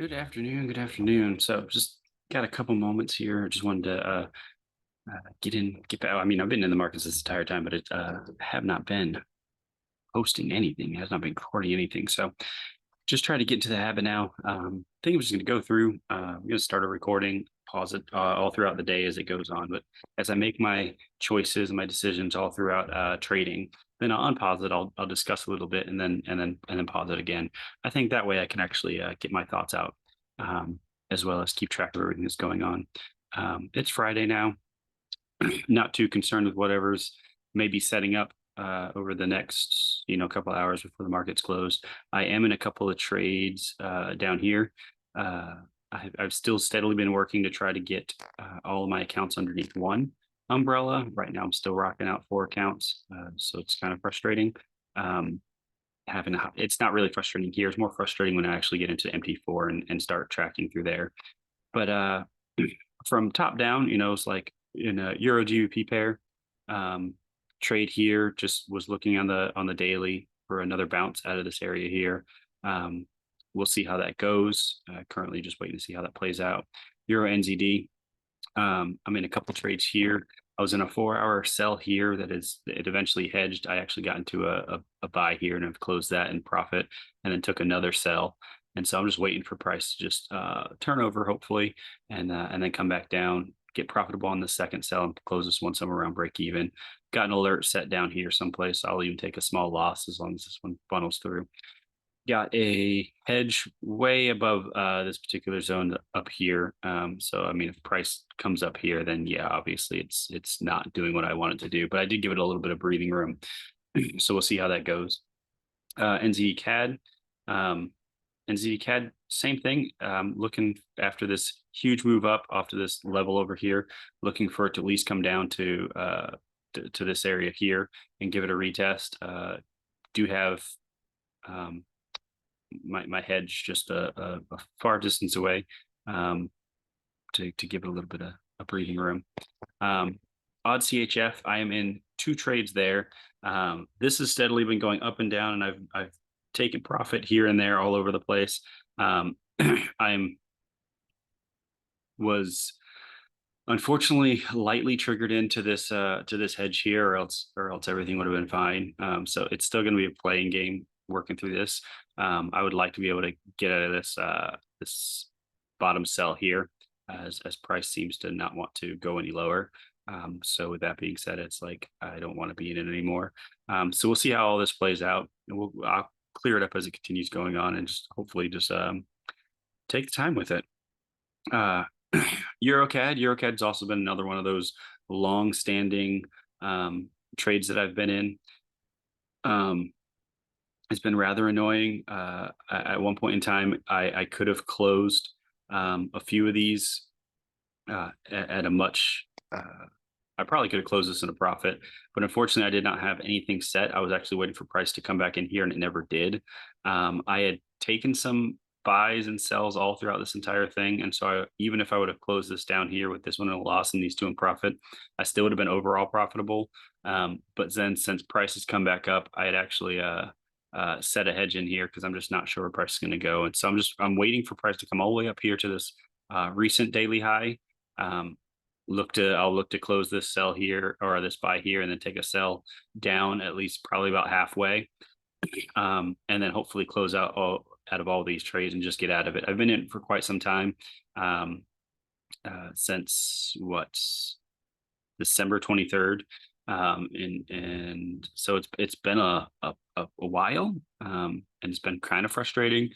Good afternoon. Good afternoon. So just got a couple moments here. Just wanted to get back. I mean, I've been in the markets this entire time, but it have not been posting anything. Has not been recording anything. So just try to get into the habit now. I think I'm just going to go through. I'm going to start a recording, pause it all throughout the day as it goes on. But as I make my choices and my decisions all throughout trading, then I'll unpause it. I'll discuss a little bit and then pause it again. I think that way I can actually get my thoughts out, um, as well as keep track of everything that's going on. It's Friday now. Not too concerned with whatever's maybe setting up over the next couple hours before the market's closed. I am in a couple of trades down here. I've still steadily been working to try to get all of my accounts underneath one umbrella. Right now, I'm still rocking out four accounts, so it's kind of frustrating. Um, it's not really frustrating here. It's more frustrating when I actually get into MT4 and start tracking through there. But from top down, it's like in a Euro GBP pair. Um, Trade here, just was looking on the daily for another bounce out of this area here. We'll see how that goes. Currently just waiting to see how that plays out. Euro NZD. I'm in a couple trades here. I was in a 4-hour sell here it eventually hedged. I actually got into a buy here and I've closed that in profit and then took another sell. And so I'm just waiting for price to just turn over, hopefully, and then come back down, get profitable on the second sell and close this one somewhere around break even. Got an alert set down here someplace. I'll even take a small loss as long as this one funnels through. Got a hedge way above this particular zone up here. So I mean, if price comes up here, then yeah, obviously it's not doing what I want it to do. But I did give it a little bit of breathing room, so we'll see how that goes. NZD CAD, NZD CAD, same thing. Looking after this huge move up off to this level over here, looking for it to at least come down to this area here and give it a retest. Do have my hedge just a far distance away, to give it a little bit of a breathing room. Odd CHF, I am in two trades there. This has steadily been going up and down, and I've taken profit here and there all over the place. I'm was unfortunately lightly triggered into this hedge here, or else everything would have been fine. So it's still going to be a playing game working through this. I would like to be able to get out of this bottom sell here, as price seems to not want to go any lower. So with that being said, it's like I don't want to be in it anymore. So we'll see how all this plays out, and I'll clear it up as it continues going on, and just hopefully just take the time with it. EuroCAD's also been another one of those long-standing trades that I've been in. It's been rather annoying. At one point in time, I could have closed a few of these at a much. I probably could have closed this in a profit, but unfortunately, I did not have anything set. I was actually waiting for price to come back in here, and it never did. I had taken some buys and sells all throughout this entire thing, and so even if I would have closed this down here with this one in a loss and these two in profit, I still would have been overall profitable. But then since prices come back up, I had actually set a hedge in here because I'm just not sure where price is going to go, and so I'm waiting for price to come all the way up here to this recent daily high. I'll look to close this sell here, or this buy here, and then take a sell down at least probably about halfway, and then hopefully close out of all these trades and just get out of it. I've been in it for quite some time, since December 23rd, and so it's been a while, and it's been kind of frustrating.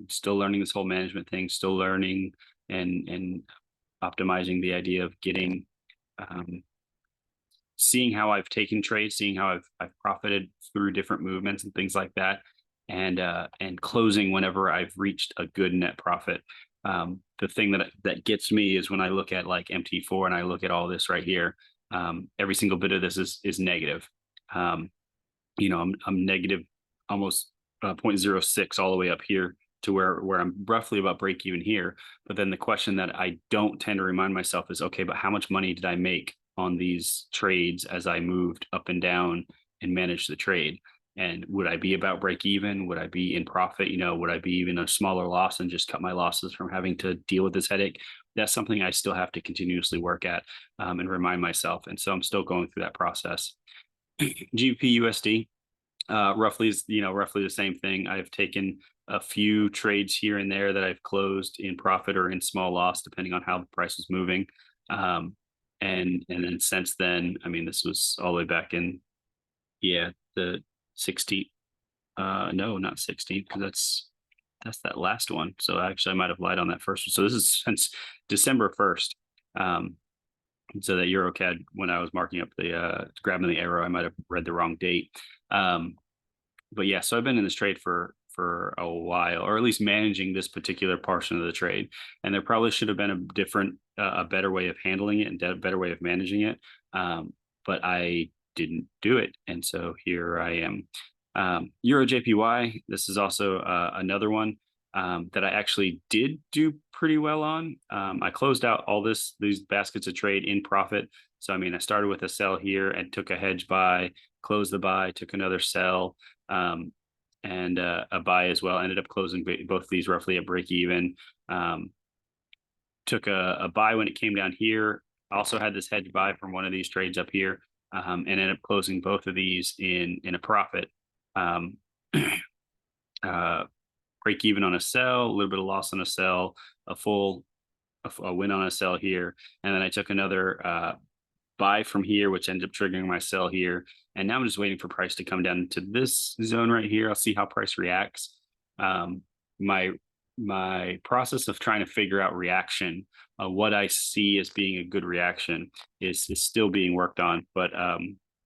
Still learning this whole management thing, still learning and optimizing the idea of getting, seeing how I've taken trades, seeing how I've profited through different movements and things like that, and closing whenever I've reached a good net profit. The thing that gets me is when I look at like MT4 and I look at all this right here. Every single bit of this is negative. I'm negative almost 0.06 all the way up here to where I'm roughly about break even here. But then the question that I don't tend to remind myself is, okay, but how much money did I make on these trades as I moved up and down and managed the trade? And would I be about break even? Would I be in profit? Would I be even a smaller loss and just cut my losses from having to deal with this headache? That's something I still have to continuously work at, and remind myself. And so I'm still going through that process. GBP/USD, roughly the same thing. I've taken a few trades here and there that I've closed in profit or in small loss, depending on how the price is moving. And then since then, I mean, this was all the way back in, the 16th. No, not 16th, because that's that last one. So actually, I might have lied on that first one. So this is since December 1st. So that EuroCAD, when I was marking up the grabbing the arrow, I might have read the wrong date. But yeah, so I've been in this trade for a while, or at least managing this particular portion of the trade. And there probably should have been a better way of handling it and a better way of managing it. But I didn't do it. And so here I am. Euro JPY, this is also another one that I actually did do pretty well on. I closed out all these baskets of trade in profit. So, I mean, I started with a sell here and took a hedge buy, closed the buy, took another sell, and a buy as well. Ended up closing both of these roughly at break even. Took a buy when it came down here. Also had this hedge buy from one of these trades up here, and ended up closing both of these in a profit. Break even on a sell, a little bit of loss on a sell, a win on a sell here. And then I took another buy from here, which ended up triggering my sell here. And now I'm just waiting for price to come down to this zone right here. I'll see how price reacts. My process of trying to figure out reaction, what I see as being a good reaction is still being worked on. But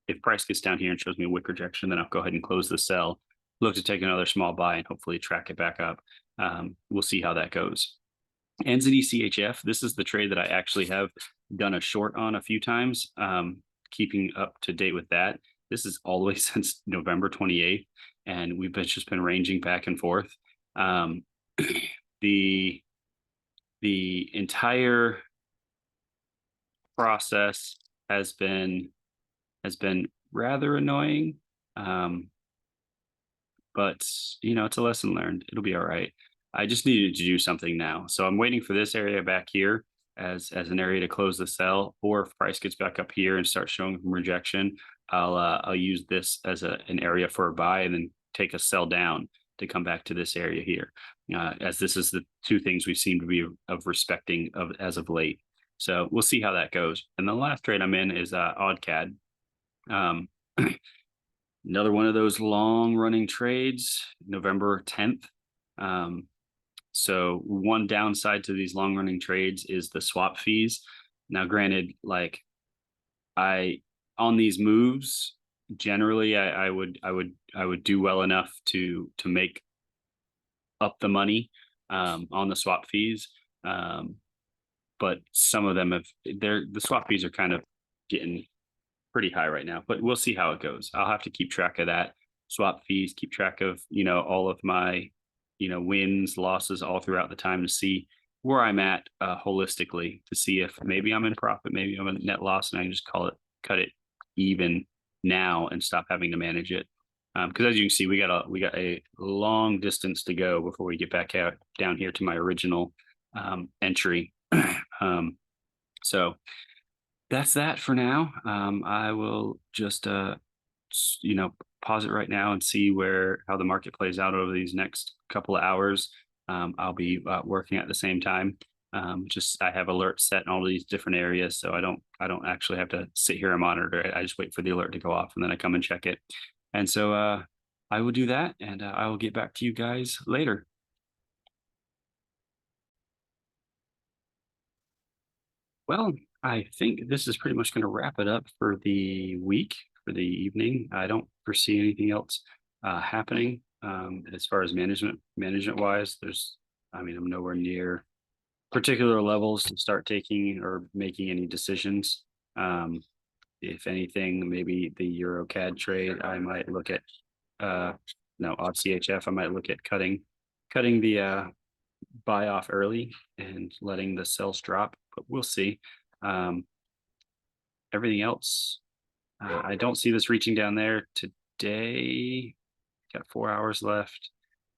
if price gets down here and shows me a wick rejection, then I'll go ahead and close the sell. Look to take another small buy and hopefully track it back up. We'll see how that goes. NZD/CHF, this is the trade that I actually have done a short on a few times, keeping up to date with that. This is all the way since November 28th, and we've just been ranging back and forth. The entire process has been rather annoying. But it's a lesson learned. It'll be all right. I just needed to do something now. So I'm waiting for this area back here as an area to close the sell, or if price gets back up here and starts showing some rejection, I'll use this as an area for a buy and then take a sell down to come back to this area here, as this is the two things we seem to be of respecting as of late. So we'll see how that goes. And the last trade I'm in is AUD/CAD. Another one of those long running trades, November 10th. So one downside to these long running trades is the swap fees. Now, granted, like on these moves, generally I would do well enough to make up the money on the swap fees. But some of them the swap fees are kind of getting pretty high right now, but we'll see how it goes. I'll have to keep track of that swap fees, keep track of, all of my, wins, losses all throughout the time to see where I'm at holistically, to see if maybe I'm in profit, maybe I'm in net loss, and I can just cut it even now and stop having to manage it. Because as you can see, we got a long distance to go before we get back out down here to my original entry. So that's that for now. I will just pause it right now and see how the market plays out over these next couple of hours. I'll be working at the same time. I have alerts set in all of these different areas, so I don't actually have to sit here and monitor it. I just wait for the alert to go off and then I come and check it. And so I will do that, and I will get back to you guys later. Well, I think this is pretty much going to wrap it up for the week, for the evening. I don't foresee anything else happening as far as management wise. I'm nowhere near particular levels to start taking or making any decisions. If anything, maybe the EuroCAD trade, I might look at AUD/CHF. I might look at cutting the buy off early and letting the sells drop, but we'll see. Everything else, I don't see this reaching down there today. got 4 hours left.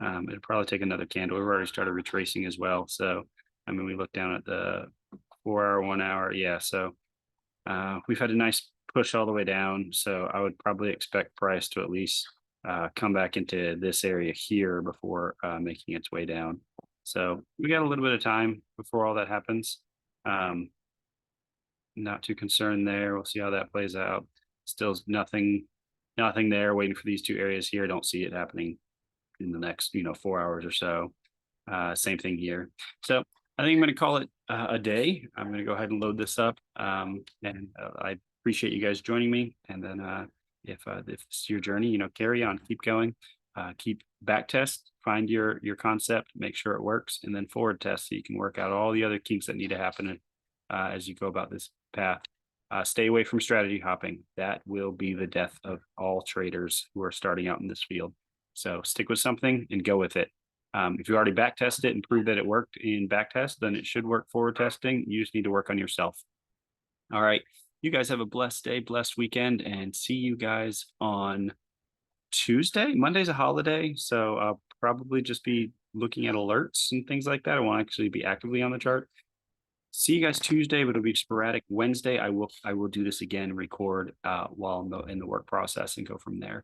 It'll probably take another candle. We've already started retracing as well. So, I mean, we look down at the 4 hour, 1 hour. Yeah. So we've had a nice push all the way down. So I would probably expect price to at least come back into this area here before making its way down. So we got a little bit of time before all that happens. Not too concerned there. We'll see how that plays out. Still nothing there. Waiting for these two areas here. Don't see it happening in the next 4 hours or so. Same thing here. So I think I'm going to call it a day. I'm going to go ahead and load this up. And I appreciate you guys joining me. And then if it's your journey, carry on, keep going, keep back test, find your concept, make sure it works, and then forward test so you can work out all the other kinks that need to happen as you go about this path. Stay away from strategy hopping. That will be the death of all traders who are starting out in this field. So stick with something and go with it. If you already back test it and prove that it worked in back test, then it should work forward testing. You just need to work on yourself. All right. You guys have a blessed day, blessed weekend, and see you guys on Tuesday. Monday's a holiday, so I'll probably just be looking at alerts and things like that. I won't actually be actively on the chart. See you guys Tuesday, but it'll be sporadic. Wednesday, I will do this again, record while I'm in the work process and go from there.